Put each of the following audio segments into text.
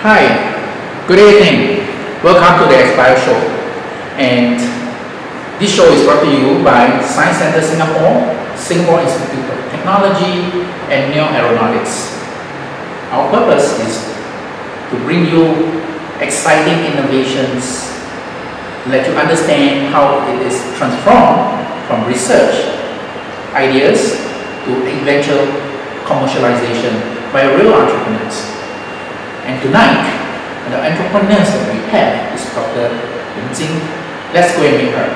Hi, good evening. Welcome to the Aspire Show. And this show is brought to you by Science Center Singapore, Singapore Institute of Technology, and Neo Aeronautics. Our purpose is to bring you exciting innovations, to let you understand how it is transformed from research ideas to eventual commercialization by real entrepreneurs. And tonight, the entrepreneurs that we have is Dr. Jing. Let's go and meet her.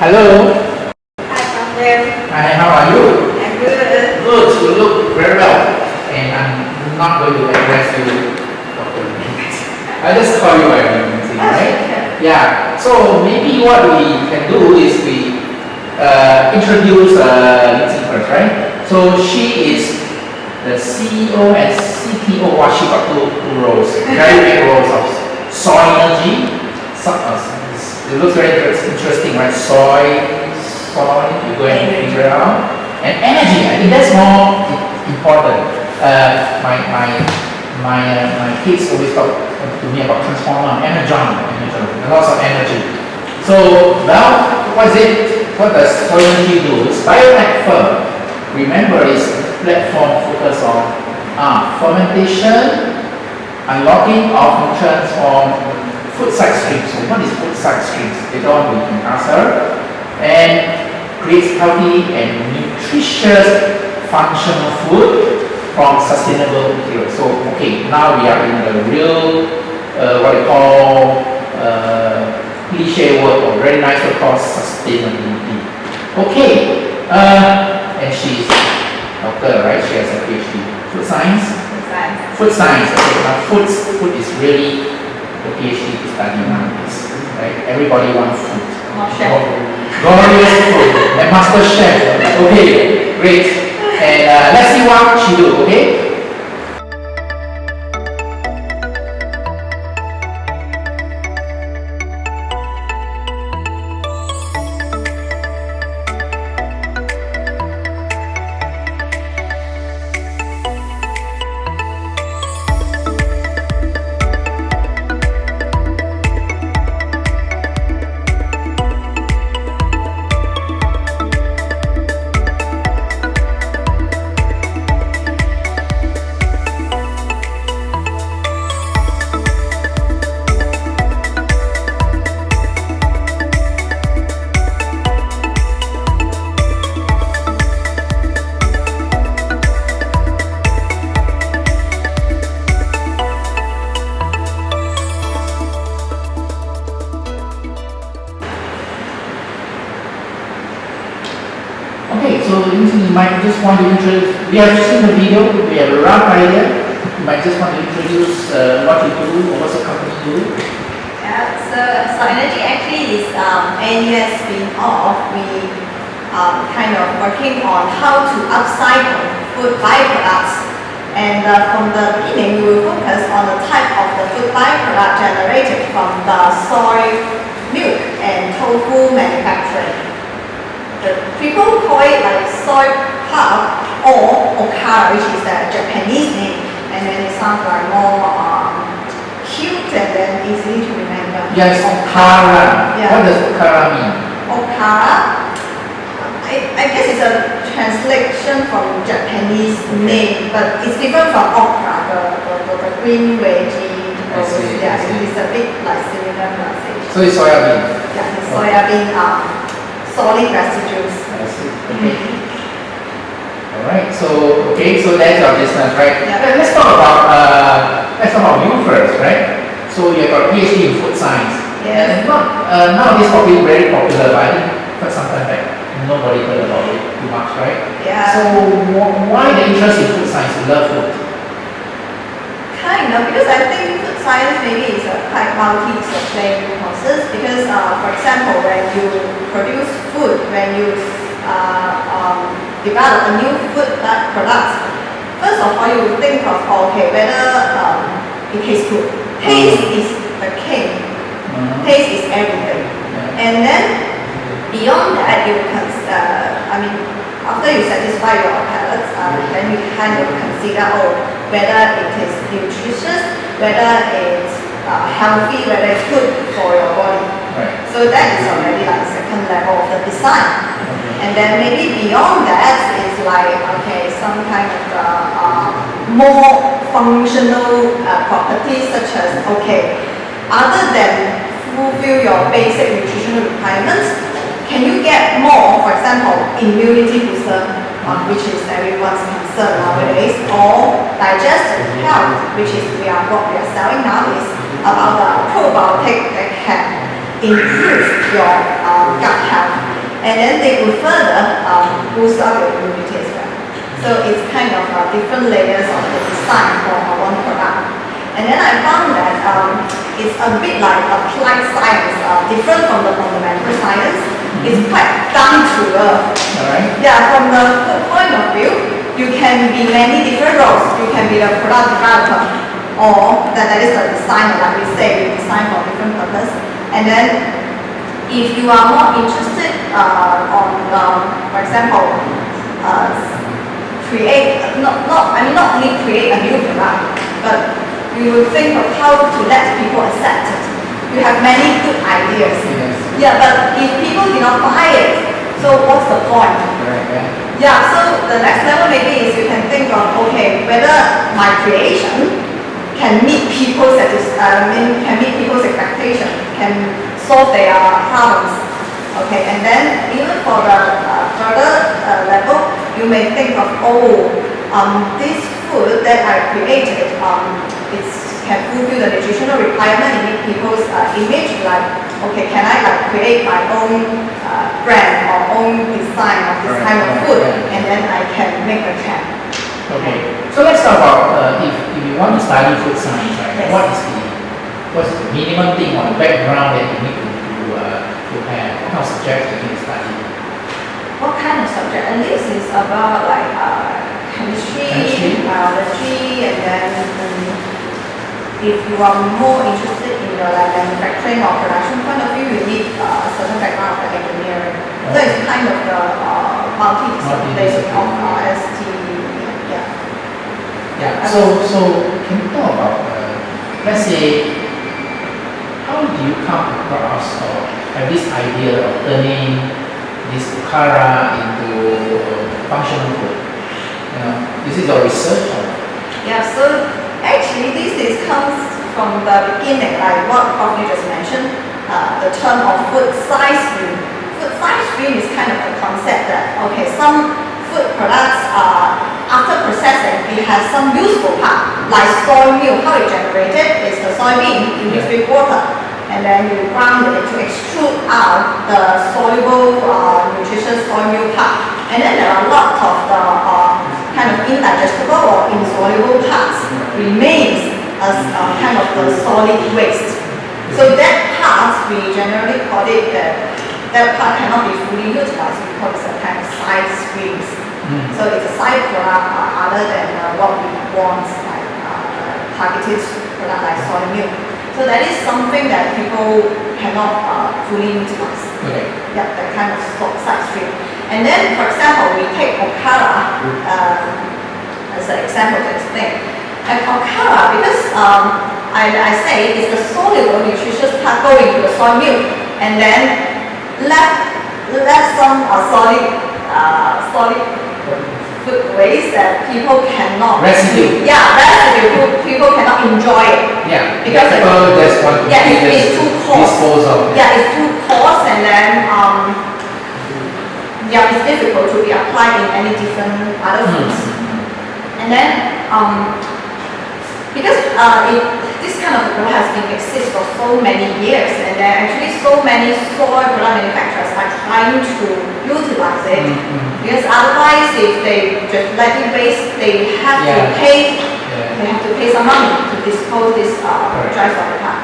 Hello. Hi, Prof. Hi, how are you? I'm good. Good, you look very well. And I'm not going to address you, Dr. Jing. I'll just call you by Jing, right? Yeah. So maybe what we can do is we introduce Jing first, right? So she is the CEO and CTO. Wow, she got two roles, very big roles of Soynergy. It looks very interesting, right? Soy, you go and figure it out. And energy, I think that's more important. My kids always talk to me about transformer, energon, lots of energy. So, well, what does Soyneregy do? It's biotech firm. Remember, it's platform focused on fermentation, unlocking of nutrients from food side streams. So what is food side streams? Later on we can ask her. And creates healthy and nutritious functional food from sustainable materials. So okay, now we are in the real what they call cliche word, or very nice word called sustainability. Okay, and she's doctor, right? She has a PhD. Food science? Food science. Okay, now food is really the PhD to study nowadays, right? Everybody wants food. Glorious food. And master chef. Okay, great. And let's see what she do, okay? So you might just want to introduce, we have seen the video, we have a rough idea. You might just want to introduce what you do, or what the company do. Yeah, so Soyneregy actually is NUS spin-off. We kind of working on how to upcycle food byproducts. And from the beginning, we will focus on the type of the food byproduct generated from the soy milk and tofu manufacturing. The people call it like soy pulp or okara, which is the Japanese name, and then it sounds like more cute and then easy to remember. Yes, okara. Yeah. What does okara mean? Okara, I guess it's a translation from Japanese name, but it's different from okra, the green veggie. Yeah, it's a bit like similar pronunciation. So it's soybean. Yeah, it's soybean. Solid residues. I see. Okay. Alright, so that's our business, right? Yeah. Let's talk about you first, right? So you got a PhD in food science. Yes. And nowadays probably very popular, but I think for some time back nobody heard about it too much, right? Yeah. So why the interest in food science? You love food? Kind of, because I think food science maybe is a quite multi-disciplinary process, because for example, when you produce food, when you develop a new food product, first of all you think of whether it tastes good. Taste is the king. Taste is everything. And then beyond that, you after you satisfy your palates, then you kind of consider, whether it is nutritious, whether it's healthy, whether it's good for your body. Right. So that is already like second level of the design. And then maybe beyond that is like, okay, some kind of more functional properties such as, okay, other than fulfill your basic nutritional requirements, can you get more, for example, immunity booster, which is everyone's concern nowadays, or digestive health, which is what we are selling now is about the probiotic that can improve your gut health. And then they will further boost up your immunity as well. So it's kind of different layers of the design for one product. And then I found that it's a bit like applied science, different from the fundamental science. It's quite down to earth. Alright. Yeah, from the food point of view, you can be many different roles. You can be the product developer, or that is the designer, like we say, we design for different purpose. And then if you are more interested on, for example, not only create a new product, but you will think of how to let people accept it. You have many good ideas. Yes. Yeah, but if people did not buy it, so what's the point? Right. Yeah, so the next level maybe is you can think of, okay, whether my creation can meet people's expectation, can solve their problems. Okay, and then even for the further level, you may think of, this food that I created, it can fulfill the nutritional requirement in people's image, like, okay, can I create my own brand or own design of this kind of food, and then I can make a trend. Okay, so let's talk about if you want to study food science, right? Yes. What's the minimum thing or the background that you need to have? What kind of subjects you need to study? What kind of subject? And this is about like chemistry, biology, and then if you are more interested in the manufacturing or production point of view, you need a certain background of the engineering. So it's kind of the multi-disciplinary of ST. Yeah. So can you talk about let's say, how do you come across or have this idea of turning this okara into functional food? This is your research or? Yeah, so actually this comes from the beginning, like what Prof just mentioned, the term of food size stream. Food size stream is kind of a concept that, okay, some food products after processing, it has some useful part, like soy milk. How it generated is the soybean in mixed with water, and then you ground it to extrude out the soluble, nutritious soy milk part. And then there are a lot of the kind of indigestible or insoluble parts remains as kind of the solid waste. So that part, we generally call it that part cannot be fully utilized because it's a kind of side streams. So it's a side product other than what we want, like targeted product like soy milk. So that is something that people cannot fully utilize. Okay. Yeah, that kind of side stream. And then, for example, we take okara as an example to explain. And okara, because I say it's the soluble nutritious part going to the soy milk, and then left some solid food waste that people cannot. Residue. Yeah, residue. People cannot enjoy it. Yeah. Because people just want to it's too coarse. dispose of. Yeah, it's too coarse, and then it's difficult to be applied in any different other foods. And then because this kind of product has been exist for so many years, and there are actually so many soy product manufacturers are trying to utilize it. Because otherwise, if they just let it waste, they have to pay. They have to pay some money to dispose this dry soy part.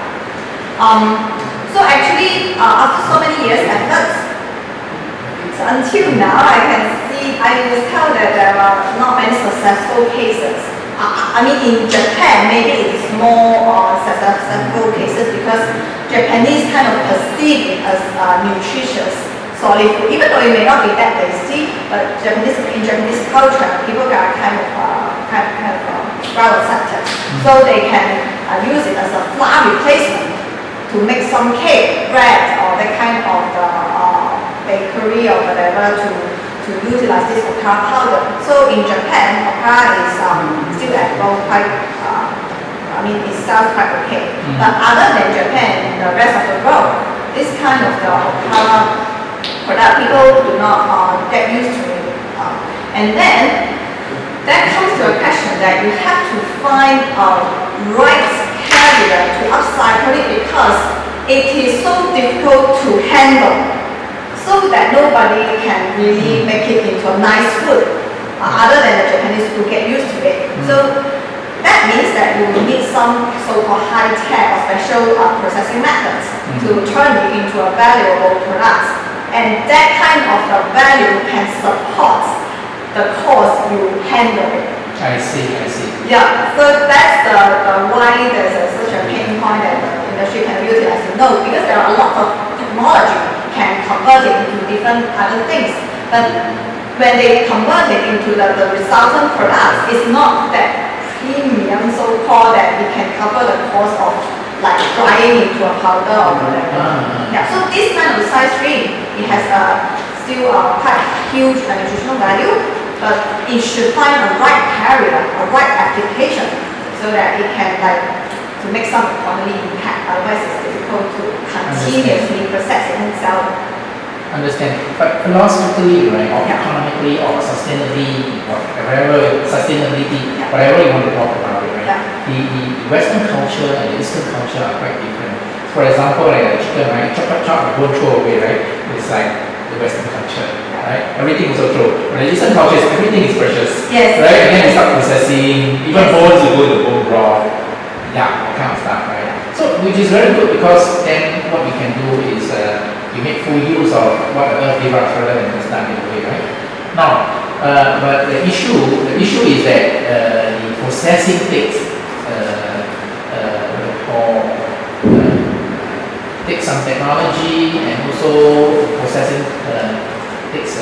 So actually, after so many years efforts, so until now, I will tell that there are not many successful cases. I mean, in Japan, maybe it is more successful cases because Japanese kind of perceive it as nutritious solid food, even though it may not be that tasty. But in Japanese culture, people are kind of sprouted septum. So they can use it as a flour replacement to make some cake, bread, or that kind of bakery or whatever to utilize this okara powder. So in Japan, okara is still at quite, I mean, it sells quite okay. But other than Japan, in the rest of the world, this kind of the okara product, people do not get used to it. And then that comes to a question that you have to find a right carrier to upcycle it because it is so difficult to handle, so that nobody can really make it into a nice food, other than the Japanese who get used to it. So that means that you will need some so-called high-tech or special processing methods to turn it into a valuable product. And that kind of the value can support the cost you handle it. I see. Yeah, so that's the why there's such a pain point that the industry can utilize to know, because there are a lot of technology can convert it into different other things. But when they convert it into the resultant products, it's not that premium so-called that it can cover the cost of like drying into a powder or whatever. Yeah, so this kind of side stream, it has still quite huge nutritional value, but it should find a right carrier, a right application, so that it can like to make some economy impact. Otherwise, it's difficult to continuously process it and sell it. Understand. But philosophically, right, or economically, or sustainability, whatever you want to talk about it, right? The Western culture and the Eastern culture are quite different. For example, like chicken, right? Chop, don't throw away, right? It's like the Western culture, right? Everything is so throw. But the Eastern culture is everything is precious, right? And then you start processing, even bones, you go to bone broth, that kind of stuff, right? So, which is very good because then what we can do is we make full use of whatever we are rather than just done it away, right? Now, but the issue is that the processing takes takes some technology, and also processing takes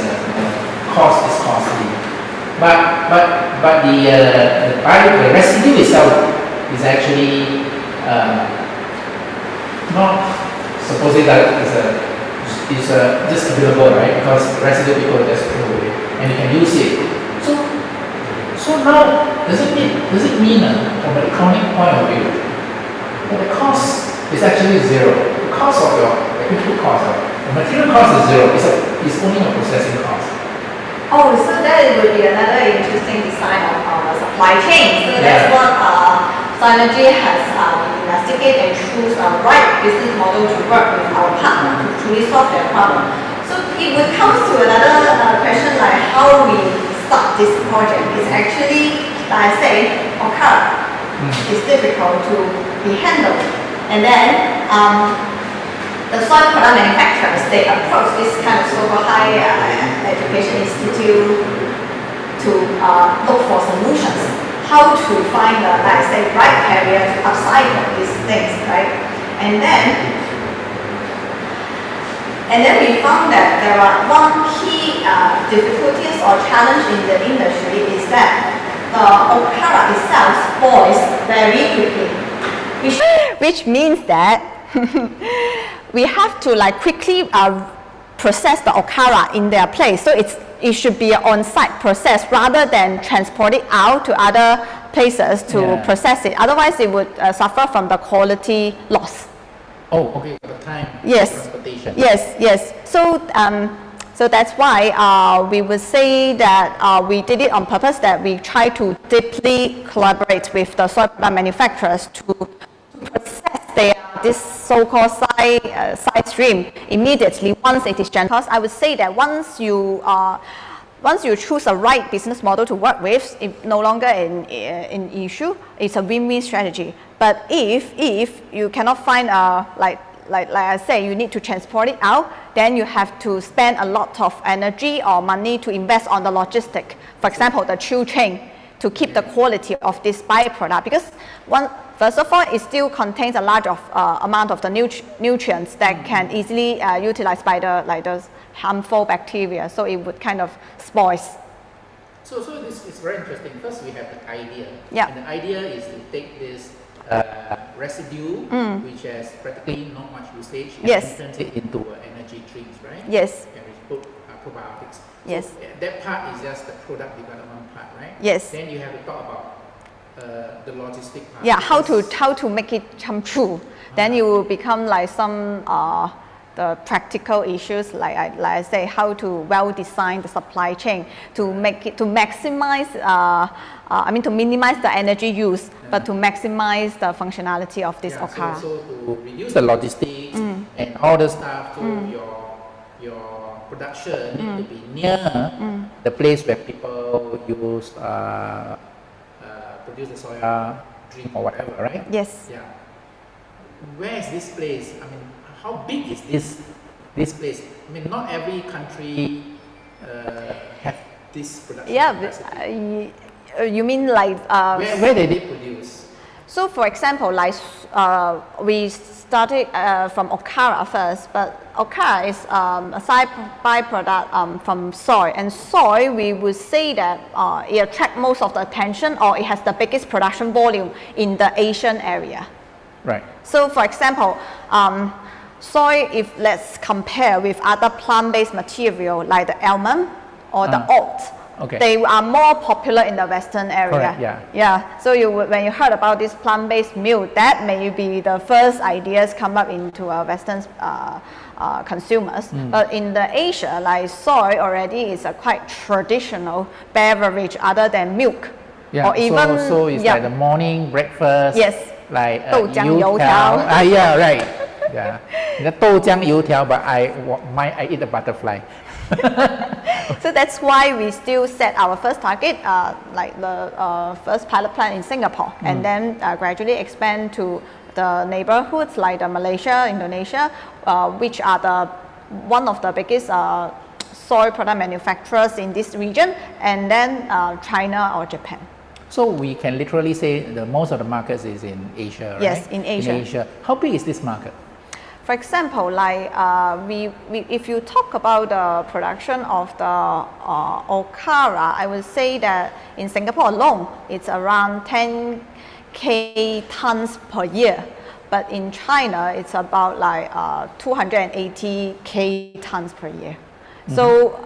cost is costly. But the residue itself is actually not supposedly that is just available, right? Because the residue people just throw away, and you can use it. So now, does it mean from an economic point of view that the cost is actually zero? The cost of the input cost, the material cost is zero. It's only a processing cost. Oh, so that would be another interesting design of our supply chain. So that's what Soynergy has investigated and choose a right business model to work with our partner to truly solve their problem. So it would come to another question like how we start this project. It's actually, like I say, okara. It's difficult to be handled. And then the soy product manufacturers, they approach this kind of so-called high education institute to look for solutions. How to find the, like I say, right carrier to upcycle these things, right? And then we found that there are one key difficulties or challenge in the industry is that the okara itself spoils very quickly. Which means that we have to like quickly process the okara in their place. So it should be an on-site process rather than transport it out to other places to process it. Otherwise, it would suffer from the quality loss. Oh, okay. The time. Yes. Transportation. Yes. So that's why we would say that we did it on purpose. That we try to deeply collaborate with the soy product manufacturers to process this so-called side stream immediately once it is generated. Because I would say that once you choose a right business model to work with, it's no longer an issue. It's a win-win strategy. But if you cannot find like I say, you need to transport it out, then you have to spend a lot of energy or money to invest on the logistic. For example, the chill chain to keep the quality of this byproduct, because first of all, it still contains a large amount of the nutrients that can easily utilized by the harmful bacteria, so it would kind of spoil. So this is very interesting. First, we have the idea. Yeah. And the idea is to take this residue, which has practically not much usage, and Yes. turn it into energy drinks, right? Yes. And we put probiotics. Yes. So, that part is just the product development part, right? Yes. Then you have to talk about the logistic part. Yeah, how to make it come true. Then you will become like some the practical issues, like I say, how to well design the supply chain to make it to maximize. To minimize the energy use, but to maximize the functionality of this Okara. So to reduce the logistics and all the stuff, so your production need to be near the place where people use produce the soya drink or whatever, right? Yes. Yeah. Where is this place? I mean, how big is this place? I mean, not every country have this production capacity. You mean like where did they produce? So, for example, like we started from Okara first, but Okara is a side byproduct from soy, and soy we would say that it attracts most of the attention, or it has the biggest production volume in the Asian area. Right. So, for example, soy, if let's compare with other plant-based material like the almond or the oat, okay. They are more popular in the Western area. Correct, yeah. Yeah. So when you heard about this plant-based milk, that may be the first ideas come up into Western consumers. But in the Asia, like soy already is a quite traditional beverage other than milk. Yeah. Or even so it's like the morning breakfast. Yes. Like 豆浆油条. Yeah, right. Yeah. The 豆浆油条, but I eat the butterfly. So that's why we still set our first target, like the first pilot plant in Singapore, and then gradually expand to the neighborhoods like the Malaysia, Indonesia, which are one of the biggest soy product manufacturers in this region, and then China or Japan. So we can literally say the most of the markets is in Asia, right? Yes, in Asia. In Asia. How big is this market? For example, like if you talk about the production of the Okara, I would say that in Singapore alone, it's around 10k tons per year. But in China, it's about like 280k tons per year. So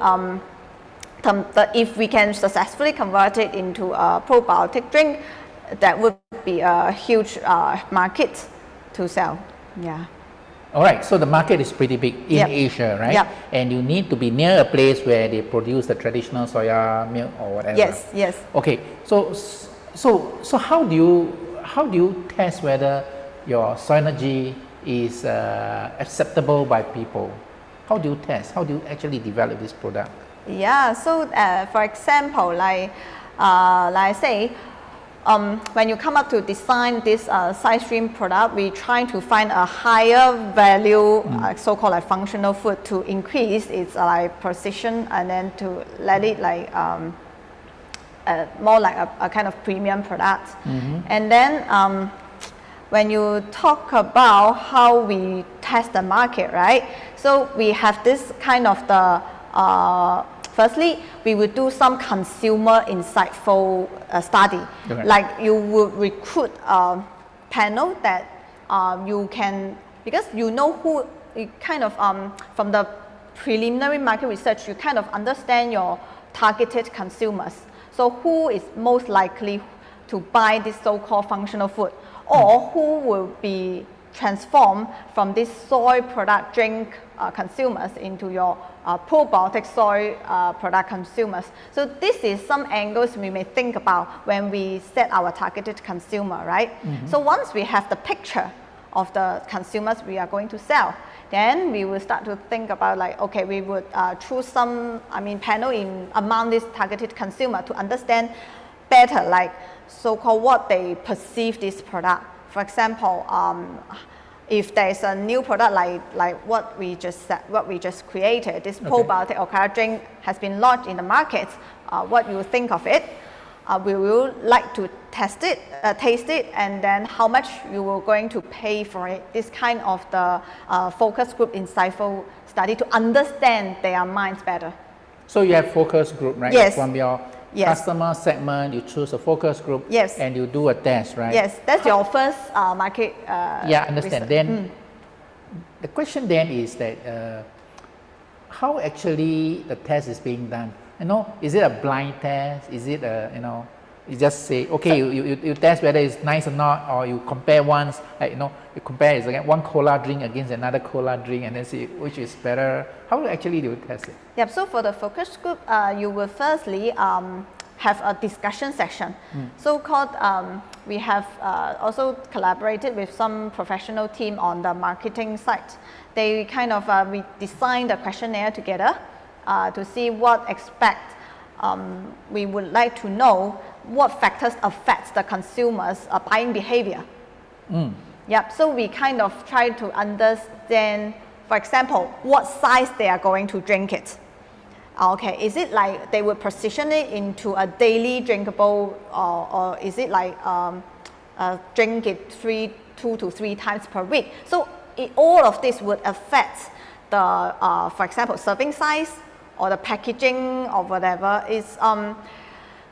if we can successfully convert it into a probiotic drink, that would be a huge market to sell. Yeah. All right, so the market is pretty big in Asia, right? Yep. And you need to be near a place where they produce the traditional soya milk or whatever. Yes, yes. Okay, so how do you test whether your Soynergy is acceptable by people? How do you test? How do you actually develop this product? Yeah. So for example, like I say. When you come up to design this side stream product, we try to find a higher value, so-called like functional food, to increase its like precision, and then to let it like more like a kind of premium product. And then when you talk about how we test the market, right? So we have this kind of the firstly, we would do some consumer insightful study. Okay. Like you would recruit a panel that you can, because you know who, you kind of, from the preliminary market research, you kind of understand your targeted consumers. So who is most likely to buy this so-called functional food, or who will be transformed from this soy product drink consumers into your probiotic soy product consumers. So this is some angles we may think about when we set our targeted consumer, right? So once we have the picture of the consumers we are going to sell, then we will start to think about like, okay, we would choose some, panel among this targeted consumer to understand better, like so-called what they perceive this product. For example, if there's a new product like what we just created, this probiotic Okara drink has been launched in the market, what you think of it? We will like to test it, taste it, and then how much you were going to pay for it. This kind of the focus group insightful study to understand their minds better. So you have focus group, right? Yes. From your Yes. customer segment, you choose a focus group, Yes. and you do a test, right? Yes, that's your first market. Yeah, understand. research. Then the question then is that how actually the test is being done? You know, is it a blind test? Is it a, you know, you just say, okay, you test whether it's nice or not, or you compare once, like, you know, you compare it's like one cola drink against another cola drink and then see which is better. How actually do you test it? Yep, so for the focus group, you will firstly have a discussion session. So-called, we have also collaborated with some professional team on the marketing side. They kind of, we designed the questionnaire together to see what we would like to know what factors affect the consumers' buying behavior. Yep, so we kind of try to understand, for example, what size they are going to drink it. Okay, is it like they would position it into a daily drinkable, or is it like drink it 2 to 3 times per week? So all of this would affect the, for example, serving size or the packaging or whatever. Is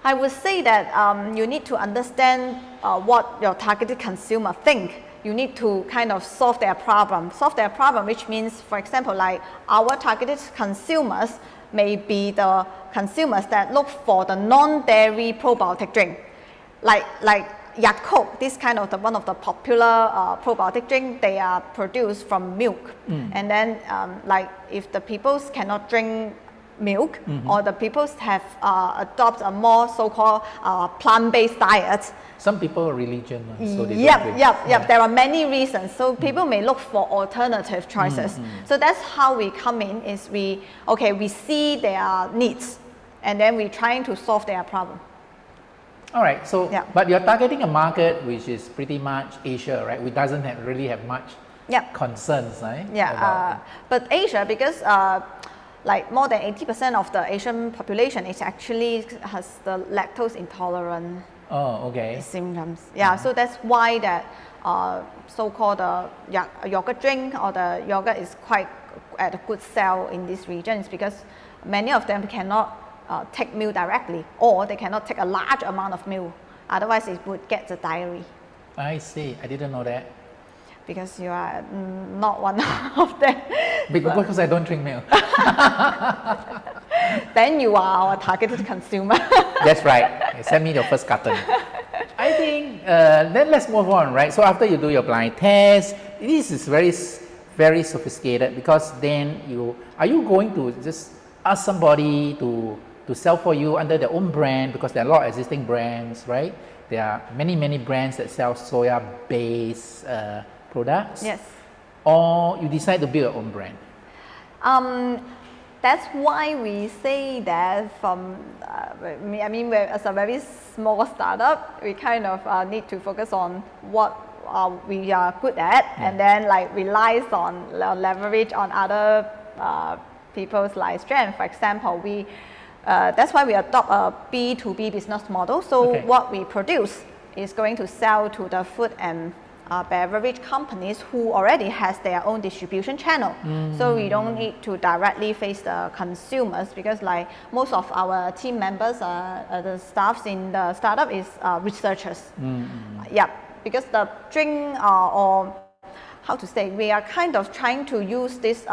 I would say that you need to understand what your targeted consumer think. You need to kind of solve their problem, which means, for example, like our targeted consumers may be the consumers that look for the non-dairy probiotic drink, like Yakult, this kind of one of the popular probiotic drink. They are produced from milk, and then like if the people cannot drink milk, or the people have adopt a more so-called plant-based diet. Some people are religion, so they Yep, don't drink. yep. There are many reasons. So people may look for alternative choices. So that's how we come in. Is we see their needs, and then we're trying to solve their problem. All right. So, Yeah. but you're targeting a market which is pretty much Asia, right? Which doesn't really have much concerns, right? Yeah. But Asia, because like more than 80% of the Asian population is actually has the lactose intolerant symptoms. Yeah, so that's why that so-called yogurt drink or the yogurt is quite at a good sell in this region. It's because many of them cannot take milk directly, or they cannot take a large amount of milk. Otherwise, it would get the diarrhea. I see. I didn't know that. Because you are not one of them. Because I don't drink milk. Then you are our targeted consumer. That's right. Send me your first carton. I think then let's move on, right? So after you do your blind test, this is very sophisticated, because then are you going to just ask somebody to sell for you under their own brand, because there are a lot of existing brands, right? There are many brands that sell soya-based products. Yes. Or you decide to build your own brand. That's why we say that from, as a very small startup, we kind of need to focus on what we are good at, and then like relies on leverage on other people's like strength. For example, that's why we adopt a B2B business model. So what we produce is going to sell to the food and beverage companies who already has their own distribution channel. So we don't need to directly face the consumers, because like most of our team members, the staffs in the startup is researchers. Yeah, because the drink or how to say, we are kind of trying to use this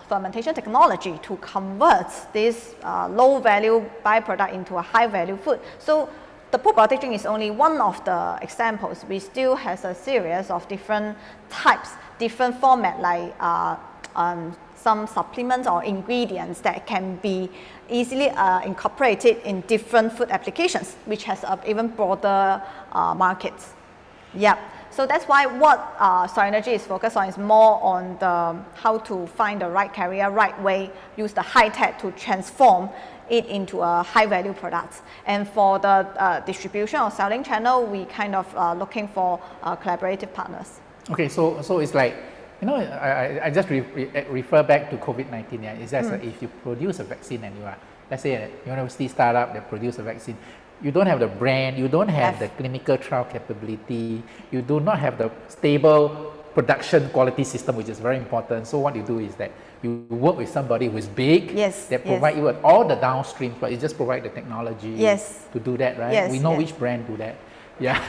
fermentation technology to convert this low value byproduct into a high value food. So the probiotic drink is only one of the examples. We still has a series of different types, different format, like some supplements or ingredients that can be easily incorporated in different food applications, which has even broader markets. Yep. So that's why what Soynergy is focused on is more on how to find the right carrier, right way, use the high tech to transform it into a high value product. And for the distribution or selling channel, we kind of looking for collaborative partners. Okay, so it's like, you know, I just refer back to COVID-19. Yeah, it's just if you produce a vaccine and you are, let's say, a university startup that produce a vaccine, you don't have the brand, you don't have the clinical trial capability, you do not have the stable production quality system, which is very important. So what you do is that you work with somebody who is big, Yes, that provide you with all the downstreams, but you just provide the technology Yes. to do that, right? Yes, We know yes. which brand do that. Yeah.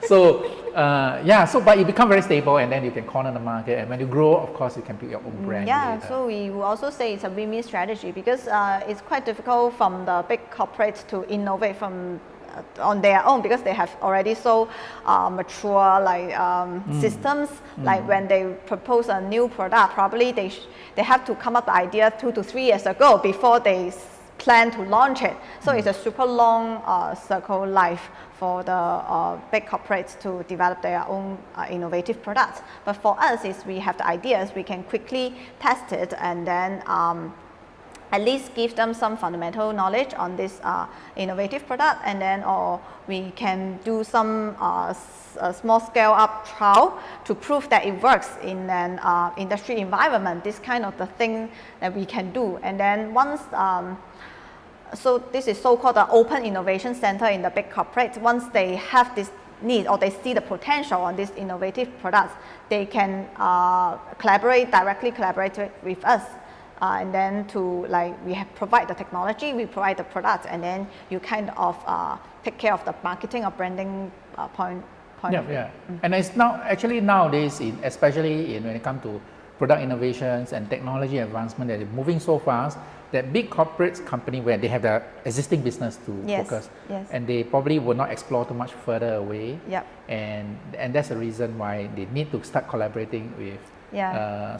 So, but you become very stable and then you can corner the market. And when you grow, of course, you can pick your own brand. Yeah, later. so we will also say it's a win-win strategy because it's quite difficult from the big corporates to innovate from on their own because they have already so mature like systems. Like when they propose a new product, probably they have to come up with the idea 2 to 3 years ago before they plan to launch it. So it's a super long circle life for the big corporates to develop their own innovative products. But for us, is we have the ideas, we can quickly test it and then at least give them some fundamental knowledge on this innovative product, and then or we can do some small scale up trial to prove that it works in an industry environment. This kind of the thing that we can do, and then once so this is so-called the open innovation center in the big corporates. Once they have this need or they see the potential on these innovative products, they can directly collaborate with us. And then to like we provide the technology, we provide the product, and then you kind of take care of the marketing or branding point. Yeah. And it's now actually nowadays, especially when it comes to product innovations and technology advancement, that is moving so fast that big corporate company where they have the existing business to focus, and they probably will not explore too much further away. Yep. And that's the reason why they need to start collaborating with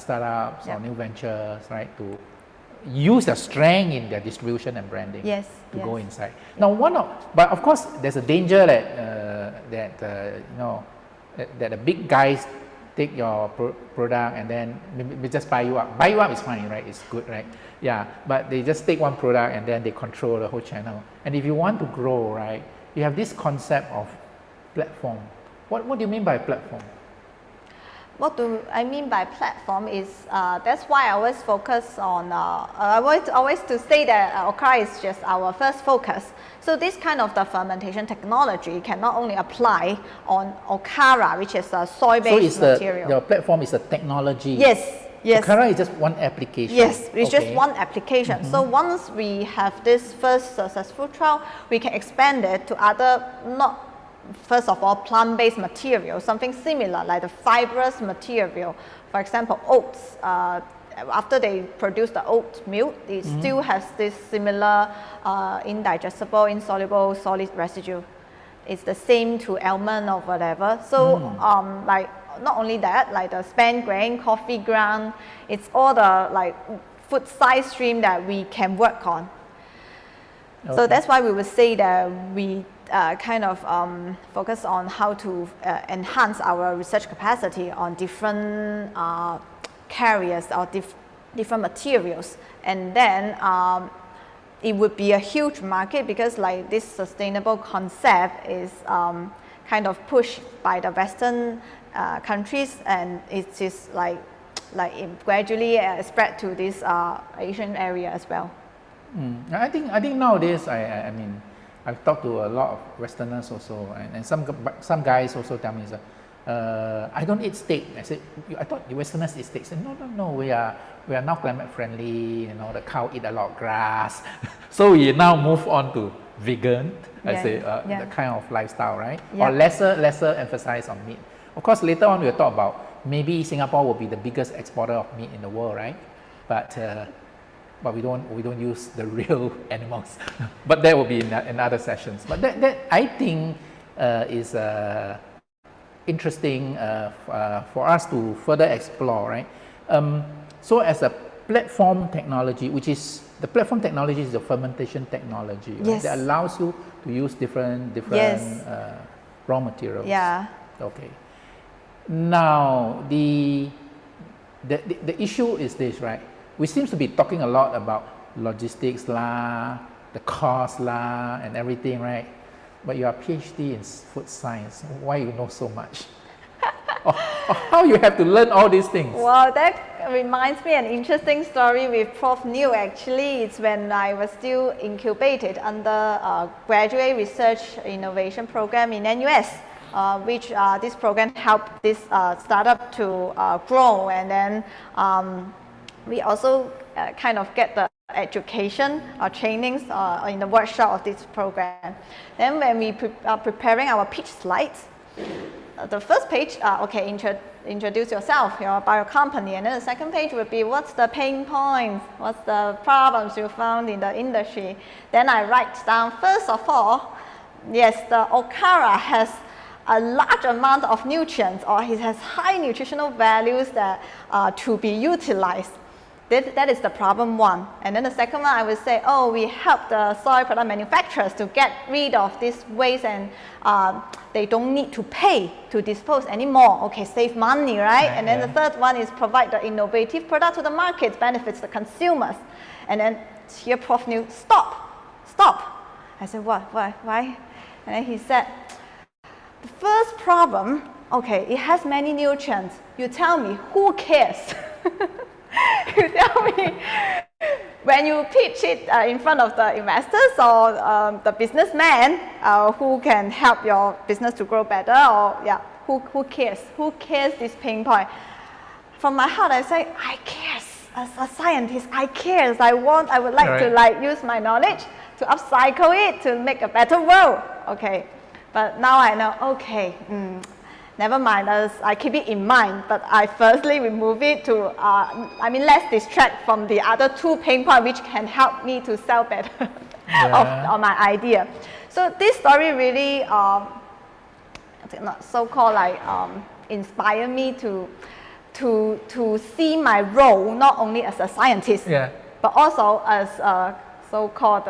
startups or new ventures, right, to use their strength in their distribution and branding to go inside. Now, but of course, there's a danger that the big guys take your product and then maybe just buy you up. Buy you up is fine, right? It's good, right? Yeah, but they just take one product and then they control the whole channel. And if you want to grow, right, you have this concept of platform. What do you mean by platform? What do I mean by platform is that's why I always focus on, I always to say that Okara is just our first focus. So this kind of the fermentation technology can not only apply on Okara, which is a soy-based material. Your platform is a technology. Yes. Okara is just one application. Yes, it's just one application. So once we have this first successful trial, we can expand it to other, first of all, plant-based material, something similar like the fibrous material. For example, oats. After they produce the oat milk, it still has this similar indigestible, insoluble solid residue. It's the same to almond or whatever. So like not only that, like the spent grain, coffee ground, it's all the like food side stream that we can work on. Okay. So that's why we would say that we kind of focus on how to enhance our research capacity on different carriers or different materials, and then it would be a huge market because like this sustainable concept is kind of pushed by the Western countries, and it's just like gradually spread to this Asian area as well. I think nowadays I mean I've talked to a lot of Westerners also, and some guys also tell me, I don't eat steak. I said, I thought the Westerners eat steak. I said, no, we are now climate friendly. You know, the cow eat a lot of grass, so we now move on to vegan. I say the kind of lifestyle, right? Or lesser emphasis on meat. Of course, later on we'll talk about maybe Singapore will be the biggest exporter of meat in the world, right? But we don't use the real animals. But that will be in other sessions. But that I think is interesting for us to further explore, right? So as a platform technology, which is the platform technology is the fermentation technology, right? That allows you to use different raw materials. Yeah. Okay. Now the issue is this, right? We seem to be talking a lot about logistics lah, the cost lah, and everything, right? But you are PhD in food science. Why you know so much? or how you have to learn all these things? Well, that reminds me an interesting story with Prof. New. Actually, it's when I was still incubated under a graduate research innovation program in NUS. which this program helped this startup to grow, and then we also kind of get the education or trainings in the workshop of this program. Then when we are preparing our pitch slides, the first page, okay, introduce yourself, about your company, and then the second page would be what's the pain points, what's the problems you found in the industry. Then I write down, first of all, yes, the okara has a large amount of nutrients, or it has high nutritional values that to be utilized. That is the problem one. And then the second one, I would say, oh, we help the soy product manufacturers to get rid of this waste, and they don't need to pay to dispose anymore. Okay, save money, right? And then the third one is provide the innovative product to the market, benefits the consumers. And then here Prof knew, stop. I said, what, why? And then he said, the first problem, okay, it has many nutrients. You tell me, who cares? You tell me, when you pitch it in front of the investors or the businessman who can help your business to grow better, or who cares? Who cares this pain point? From my heart, I say, I cares. As a scientist, I cares. I would like to use my knowledge to upcycle it to make a better world. Okay, but now I know. Okay. Never mind, I keep it in mind, but I firstly remove it to, let's distract from the other two pain points which can help me to sell better of my idea. So this story really, so-called like, inspire me to see my role not only as a scientist, but also as a so-called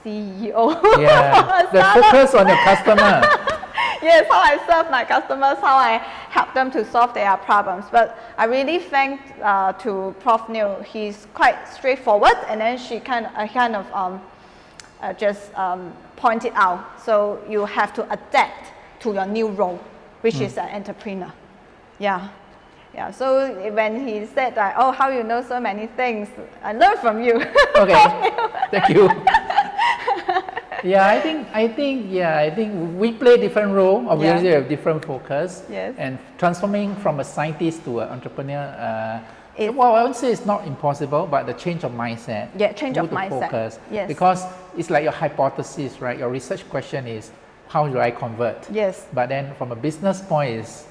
CEO. Yeah, the focus on your customer. Yes, how I serve my customers, how I help them to solve their problems. But I really thank to Prof. Neil. He's quite straightforward, and then she kind of just pointed out. So you have to adapt to your new role, which is an entrepreneur. Yeah. So when he said that, oh, how you know so many things, I learned from you. Okay, thank you. I think we play different role. Obviously, we have different focus. Yes. And transforming from a scientist to an entrepreneur, well, I would say it's not impossible, but the change of mindset. Yeah, change of mindset. Focus. Yes. Because it's like your hypothesis, right? Your research question is, how do I convert? Yes. But then from a business point is,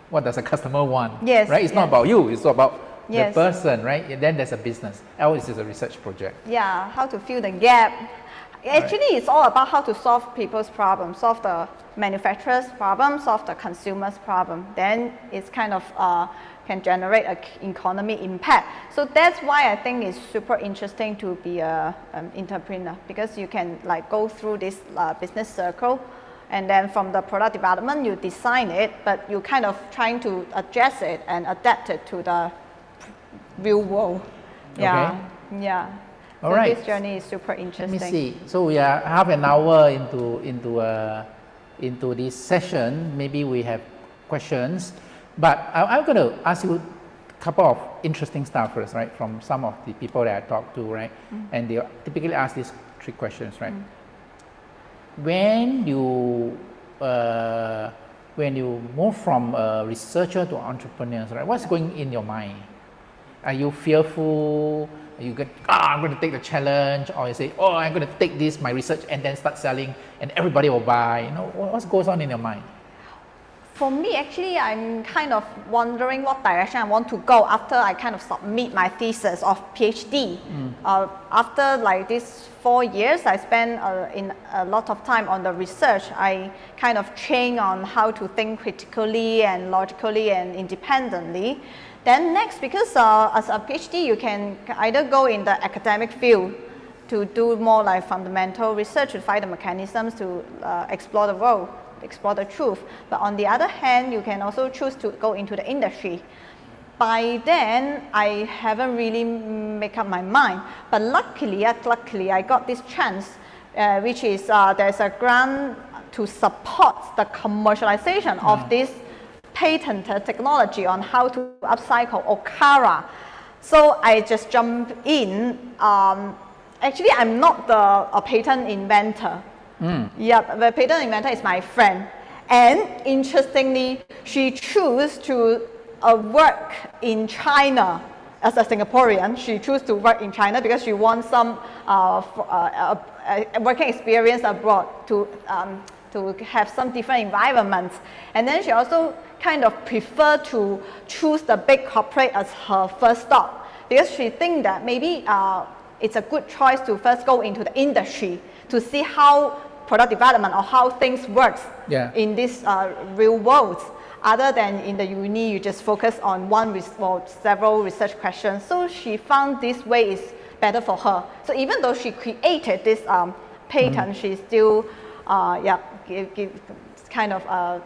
what does a customer want? Yes. Right? It's not about you. It's about yes. the person, right? And then there's a business. Else is a research project. Yeah, how to fill the gap. Actually, it's all about how to solve people's problems, solve the manufacturer's problem, solve the consumer's problem. Then it's kind of can generate an economic impact. So that's why I think it's super interesting to be an entrepreneur, because you can like go through this business circle, and then from the product development you design it, but you kind of trying to adjust it and adapt it to the real world. Yeah. Okay. Yeah. All so right. This journey is super interesting. Let me see. So we are half an hour into this session. Maybe we have questions, but I'm going to ask you a couple of interesting stuff first, right? From some of the people that I talk to, right? And they typically ask these three questions, right? When you move from a researcher to entrepreneurs, right? What's going in your mind? Are you fearful? You get, I'm going to take the challenge, or you say, oh, I'm going to take this, my research, and then start selling, and everybody will buy. You know, what goes on in your mind? For me, actually, I'm kind of wondering what direction I want to go after I kind of submit my thesis of PhD. After like these 4 years, I spent in a lot of time on the research. I kind of train on how to think critically and logically and independently. Then next, because as a PhD, you can either go in the academic field to do more like fundamental research to find the mechanisms to explore the world, explore the truth. But on the other hand, you can also choose to go into the industry. By then, I haven't really made up my mind. But luckily, I got this chance, which is there's a grant to support the commercialization of this patented technology on how to upcycle okara. So I just jumped in. Actually, I'm not a patent inventor. Yep, the patent inventor is my friend. And interestingly, she chose to work in China. As a Singaporean, she chose to work in China because she wants some working experience abroad to have some different environments. And then she also kind of prefer to choose the big corporate as her first stop because she thinks that maybe it's a good choice to first go into the industry to see how product development or how things works in this real world. Other than in the uni, you just focus on one or several research questions. So she found this way is better for her. So even though she created this patent, she still kind of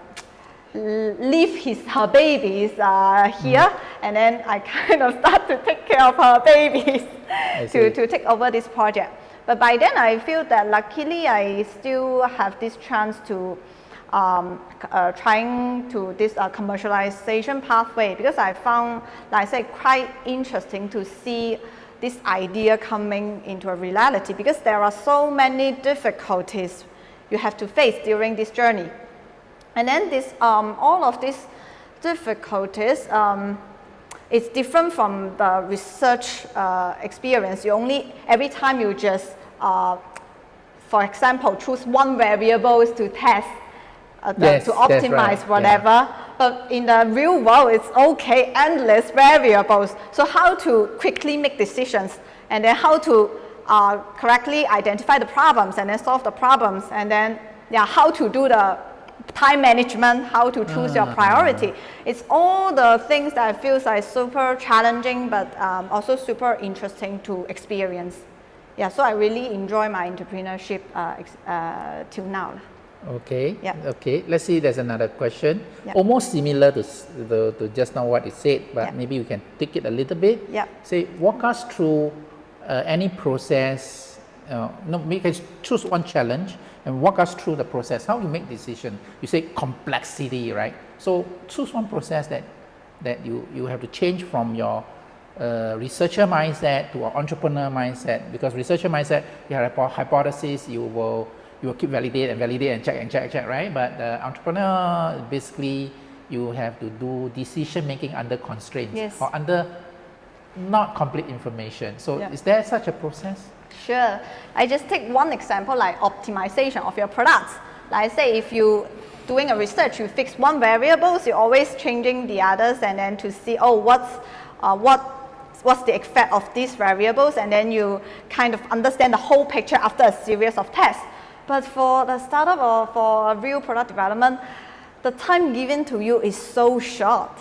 leave her babies here, and then I kind of start to take care of her babies to take over this project. But by then I feel that luckily I still have this chance to trying to this commercialization pathway because I found, like I said, quite interesting to see this idea coming into a reality because there are so many difficulties you have to face during this journey. And then this, all of these difficulties, it's different from the research experience. You only, every time you just, for example, choose one variable to test, to optimize whatever. But in the real world, it's okay, endless variables. So how to quickly make decisions and then how to correctly identify the problems and then solve the problems and then how to do the time management, how to choose your priority. It's all the things that I feel like super challenging but also super interesting to experience. Yeah, so I really enjoy my entrepreneurship till now. Okay. Yeah. Okay. Let's see. There's another question. Yeah. Almost similar to just now what you said, but maybe you can take it a little bit. Yeah. Say, walk us through any process. No, we can choose one challenge and walk us through the process. How you make decision? You say complexity, right? So choose one process that you have to change from your researcher mindset to an entrepreneur mindset. Because researcher mindset, you have a hypothesis, you will keep validate and check, right? But the entrepreneur, basically, you have to do decision making under constraints or under not complete information. So is there such a process? Sure. I just take one example like optimization of your products. Like I say, if you doing a research, you fix one variable, you're always changing the others and then to see, oh, what's the effect of these variables, and then you kind of understand the whole picture after a series of tests. But for the startup or for real product development, the time given to you is so short.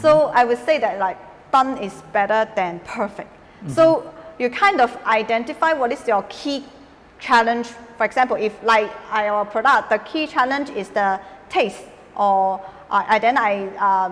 So I would say that like done is better than perfect. So you kind of identify what is your key challenge. For example, if like our product, the key challenge is the taste, or then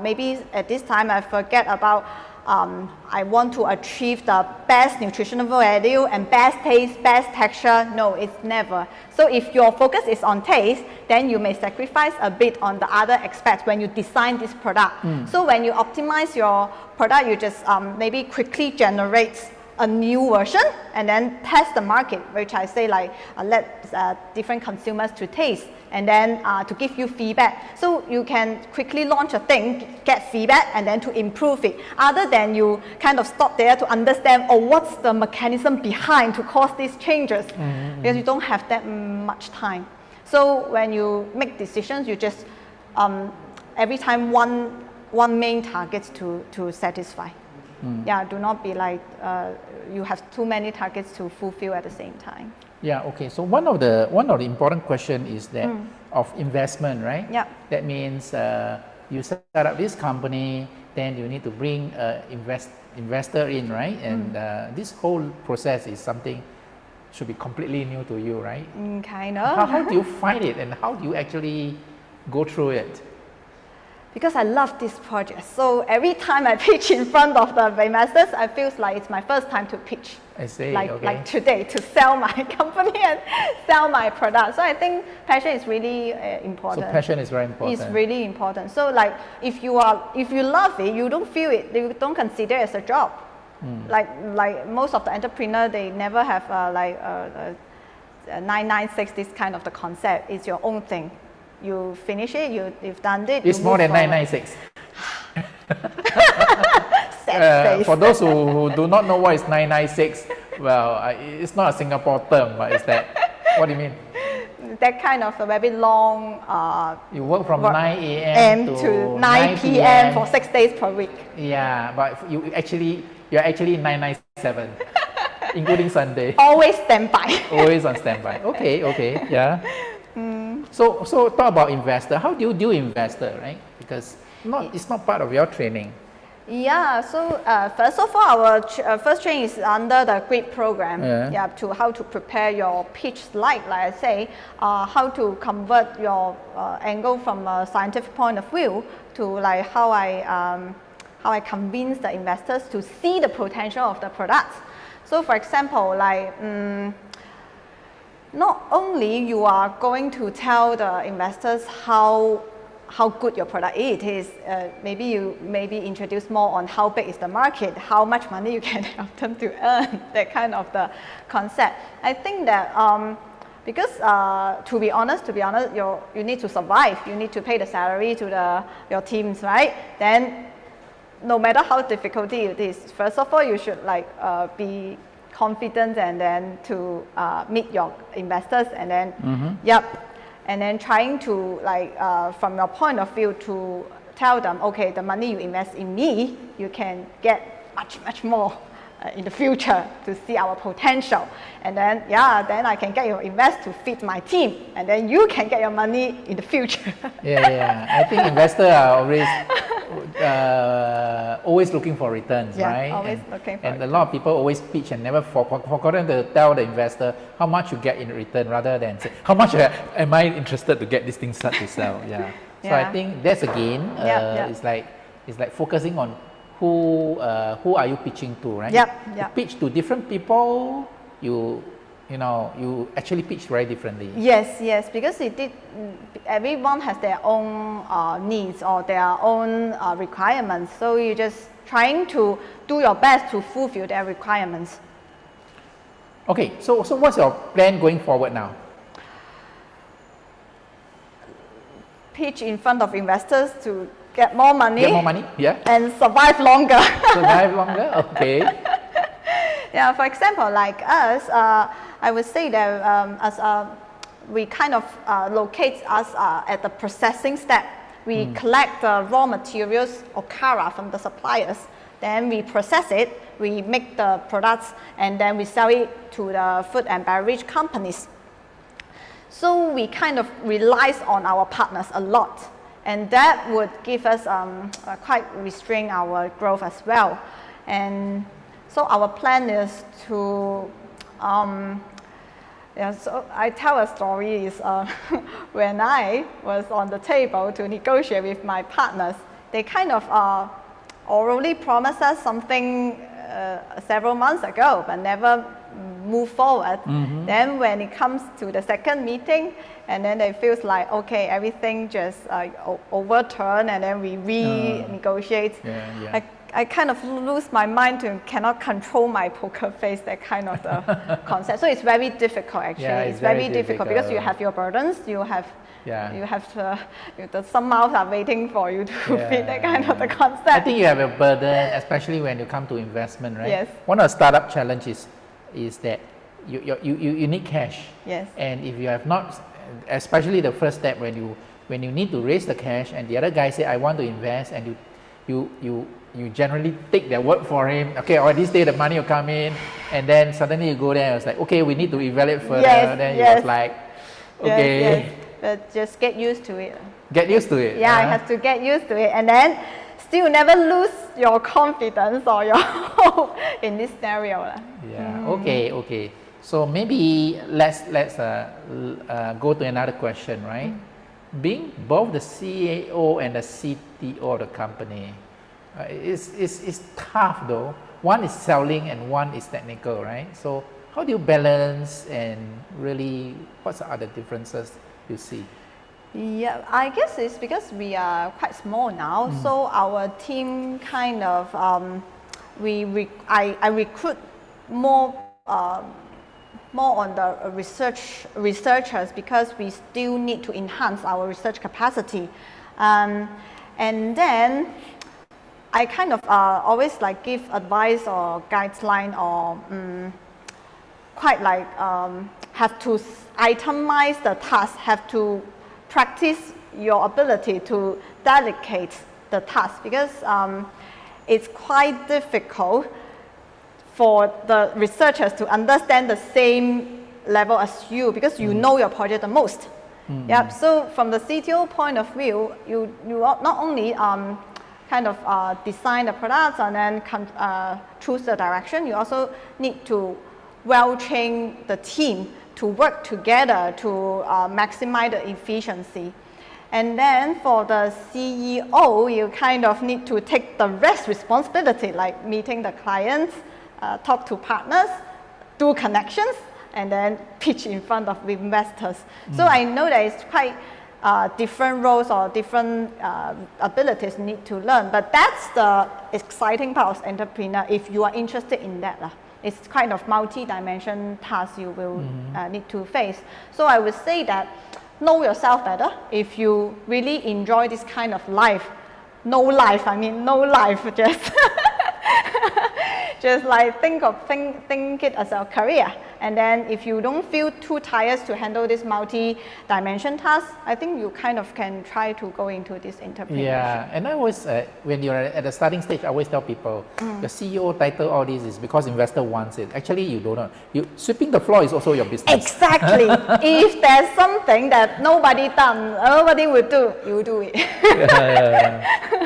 maybe at this time I forget about I want to achieve the best nutritional value and best taste, best texture. No, it's never. So if your focus is on taste, then you may sacrifice a bit on the other aspects when you design this product. So when you optimize your product, you just maybe quickly generate a new version and then test the market, which I say like let different consumers to taste and then to give you feedback. So you can quickly launch a thing, get feedback and then to improve it, other than you kind of stop there to understand, oh, what's the mechanism behind to cause these changes, because you don't have that much time. So when you make decisions, you just every time one main target to satisfy. Yeah, do not be like you have too many targets to fulfill at the same time. Yeah, okay. So one of the important question is that of investment, right? Yeah. That means you set up this company, then you need to bring investor in, right? And this whole process is something should be completely new to you, right? Kind of. How do you find it, and how do you actually go through it? Because I love this project. So every time I pitch in front of the investors, I feel like it's my first time to pitch. I see, like today, to sell my company and sell my product. So I think passion is really important. So passion is very important. It's really important. So like if you love it, you don't feel it, you don't consider it as a job. Like most of the entrepreneurs, they never have 996, this kind of the concept is your own thing. You finish it, you've done it. It's more than 996. For those who do not know what is 996, well, it's not a Singapore term, but it's that. What do you mean? That kind of a very long. You work from 9 a.m. to 9 p.m. for 6 days per week. Yeah, but you're actually 997, including Sunday. Always standby. Always on standby. Okay, yeah. So talk about investor. How do you do investor, right? Because it's not part of your training. Yeah, so first of all, our first training is under the GRIP program. Yeah, to how to prepare your pitch slide, like I say, how to convert your angle from a scientific point of view to like how I convince the investors to see the potential of the products. So for example, like not only you are going to tell the investors how good your product is, maybe you introduce more on how big is the market, how much money you can help them to earn, that kind of the concept. I think that because to be honest, you need to survive. You need to pay the salary to your teams, right? Then no matter how difficult it is, first of all, you should like be confident and then to meet your investors and then and then trying to like from your point of view to tell them, okay, the money you invest in me, you can get much more in the future to see our potential, and then then I can get your invest to feed my team, and then you can get your money in the future. I think investors are always looking for returns, right? Always looking for and a lot of people always pitch and never forgotten to tell the investor how much you get in return, rather than say how much am I interested to get this thing start to sell. So I think that's again it's like focusing on who are you pitching to, right? You pitch to different people, you actually pitch very differently. Yes, because everyone has their own needs or their own requirements. So you're just trying to do your best to fulfill their requirements. Okay, so what's your plan going forward now? Pitch in front of investors to get more money. And survive longer. Okay. For example, like us, I would say that we kind of locate us at the processing step. We collect the raw materials or kara from the suppliers. Then we process it, we make the products, and then we sell it to the food and beverage companies. So we kind of rely on our partners a lot. And that would give us quite restrain our growth as well. And so our plan is to, so I tell a story is when I was on the table to negotiate with my partners, they kind of orally promised us something several months ago, but never move forward. Then when it comes to the second meeting, and then it feels like, okay, everything just overturned, and then we renegotiate. I kind of lose my mind to cannot control my poker face, that kind of the concept. So it's very difficult actually. It's very difficult because you have your burdens, you have some mouths are waiting for you to feed, that kind of the concept. I think you have a burden, especially when you come to investment, right? Yes. One of the startup challenges is that you need cash. Yes. And if you have not, especially the first step when you need to raise the cash, and the other guy say I want to invest, and you generally take their word for him. Okay, or this day the money will come in, and then suddenly you go there and it's like, okay, we need to evaluate further. Then you was like, okay. But just get used to it. Get used to it. I have to get used to it, and then still never lose your confidence or your hope in this scenario. Okay. So maybe let's go to another question, right? Being both the CEO and the CTO of the company, it's tough though. One is selling and one is technical, right? So how do you balance, and really what's the other differences you see? Yeah, I guess it's because we are quite small now, so our team kind of I recruit more more on the researchers, because we still need to enhance our research capacity. And then I kind of always like give advice or guideline, or quite like have to itemize the task, have to practice your ability to delegate the task, because it's quite difficult for the researchers to understand the same level as you, because you know your project the most. Yep. So from the CTO point of view, you not only kind of design the products and then choose the direction, you also need to well train the team to work together to maximize the efficiency. And then for the CEO, you kind of need to take the rest responsibility, like meeting the clients, talk to partners, do connections, and then pitch in front of investors. So I know that it's quite different roles or different abilities need to learn, but that's the exciting part of entrepreneur if you are interested in that. It's kind of multi-dimension task you will need to face. So I would say that know yourself better. If you really enjoy this kind of life, no life, just like think it as a career. And then if you don't feel too tired to handle this multi-dimension task, I think you kind of can try to go into this entrepreneurship. Yeah, and I always, when you're at the starting stage, I always tell people, the CEO title, all this is because investor wants it. Actually, you don't know. Sweeping the floor is also your business. Exactly. If there's something that nobody will do, you do it.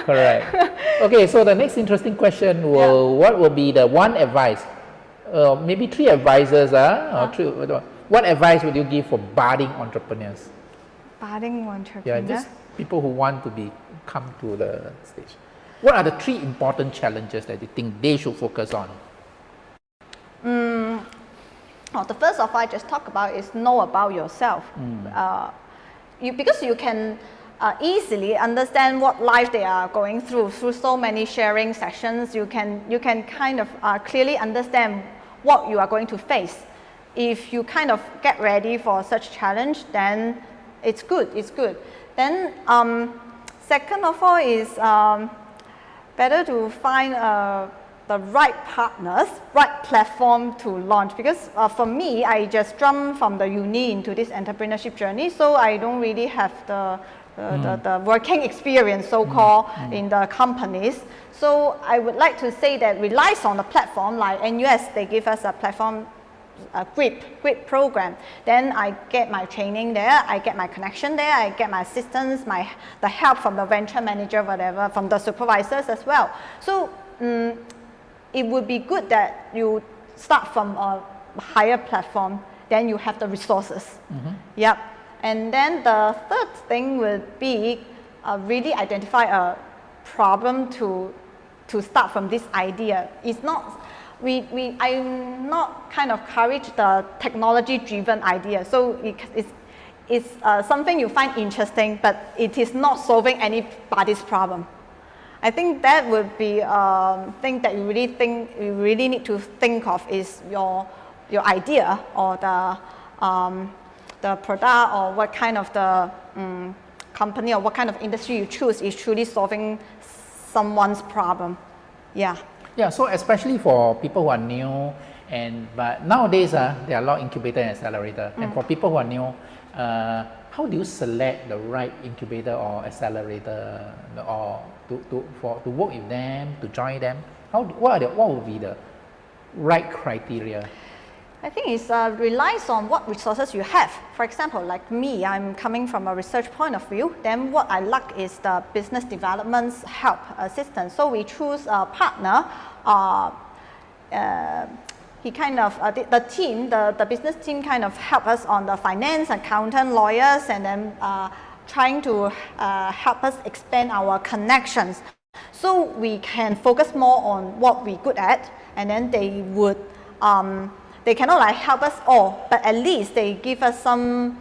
Correct. Okay, so the next interesting question what will be the one advice? Maybe three advisors. What advice would you give for budding entrepreneurs? Budding entrepreneurs? Yeah, just people who want to come to the stage. What are the three important challenges that you think they should focus on? Well, the first of all I just talked about is know about yourself. Because you can easily understand what life they are going through so many sharing sessions. You can kind of clearly understand what you are going to face. If you kind of get ready for such challenge, then it's good. Then second of all is better to find the right partners, right platform to launch. Because for me, I just jumped from the uni into this entrepreneurship journey, so I don't really have the working experience, so-called, in the companies. So I would like to say that relies on the platform, like NUS, they give us a platform, a GRIP program. Then I get my training there, I get my connection there, I get my assistance, the help from the venture manager, whatever, from the supervisors as well. So it would be good that you start from a higher platform, then you have the resources. Yep. And then the third thing would be really identify a problem to start from this idea. It's not, I'm not kind of encourage the technology-driven idea. So it's something you find interesting, but it is not solving anybody's problem. I think that would be a thing that you really need to think of is your idea, or the product, or what kind of the company or what kind of industry you choose is truly solving someone's problem. Yeah, so especially for people who are new, but nowadays there are a lot of incubator and accelerator, and for people who are new, how do you select the right incubator or accelerator, or to work with them, to join them? What would be the right criteria? I think it relies on what resources you have. For example, like me, I'm coming from a research point of view. Then what I lack is the business development's help, assistance. So we choose a partner. He kind of, the business team kind of help us on the finance, accountant, lawyers, and then trying to help us expand our connections. So we can focus more on what we're good at, and then they would, they cannot like help us all, but at least they give us some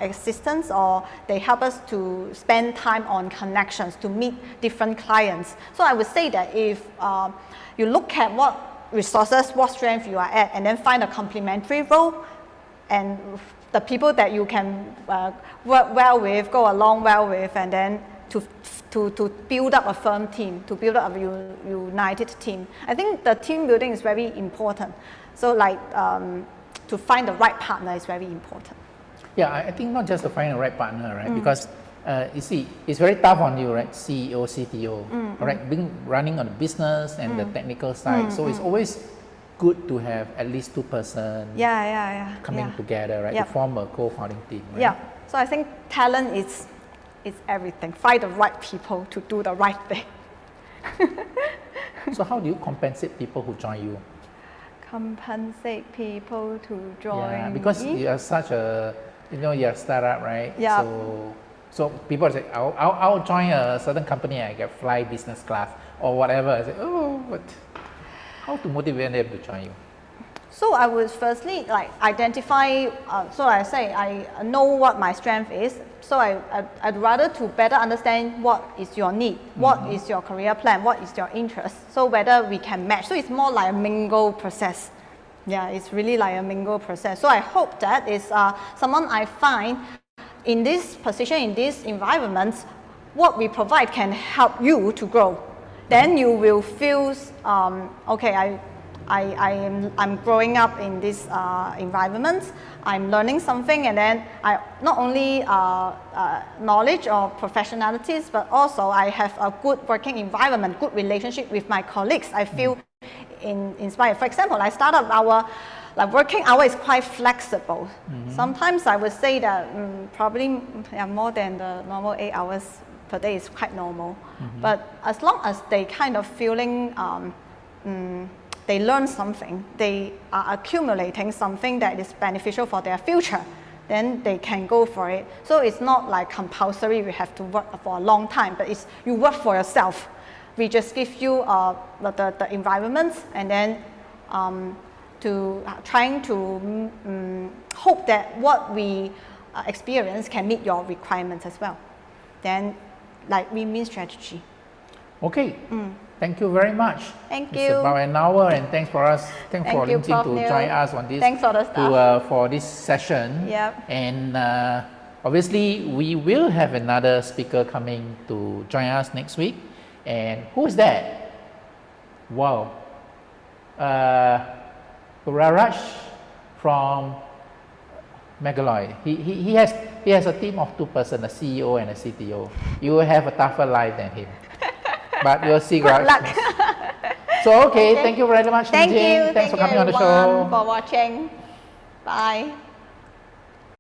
assistance, or they help us to spend time on connections to meet different clients. So I would say that if you look at what resources, what strength you are at, and then find a complementary role, and the people that you can work well with, go along well with, and then to build up a firm team, to build up a united team. I think the team building is very important. So like to find the right partner is very important. Yeah, I think not just to find the right partner, right? Because you see, it's very tough on you, right? CEO, CTO, right? Running on the business and the technical side. So it's always good to have at least 2 persons coming together, right? To form a co-founding team. Right? Yeah. So I think talent is everything. Find the right people to do the right thing. So how do you compensate people who join you? Compensate people to join. Yeah, because you are such a, you're a startup, right? Yeah. So people say, I'll join a certain company, I get fly business class or whatever. I say, oh, but how to motivate them to join you? So I would firstly like identify, so I say I know what my strength is. So I'd rather to better understand what is your need, what is your career plan, what is your interest. So whether we can match. So it's more like a mingle process. Yeah, it's really like a mingle process. So I hope that is someone I find in this position, in this environment, what we provide can help you to grow. Then you will feel, okay, I'm growing up in this environment, I'm learning something, and then I not only knowledge or professionalities, but also I have a good working environment, good relationship with my colleagues. I feel inspired. For example, I started our working hour is quite flexible. Sometimes I would say that probably more than the normal 8 hours per day is quite normal. But as long as they kind of feeling they learn something, they are accumulating something that is beneficial for their future, then they can go for it. So it's not like compulsory you have to work for a long time, but it's you work for yourself. We just give you the environment, and then trying to hope that what we experience can meet your requirements as well. Then like win-win strategy. Okay. Thank you very much. Thank It's you. about an hour, and thanks for Jing Prof. to Neil. join us on this. Thanks for the stuff. For this session. Yep. And obviously, we will have another speaker coming to join us next week. And who is that? Wow. Raraj from Megaloid. He has a team of 2 persons, a CEO and a CTO. You will have a tougher life than him. But you'll see. Good luck. So, okay, thank you very much, Thank Jing. you. Thanks for coming on the everyone show. for watching. Bye.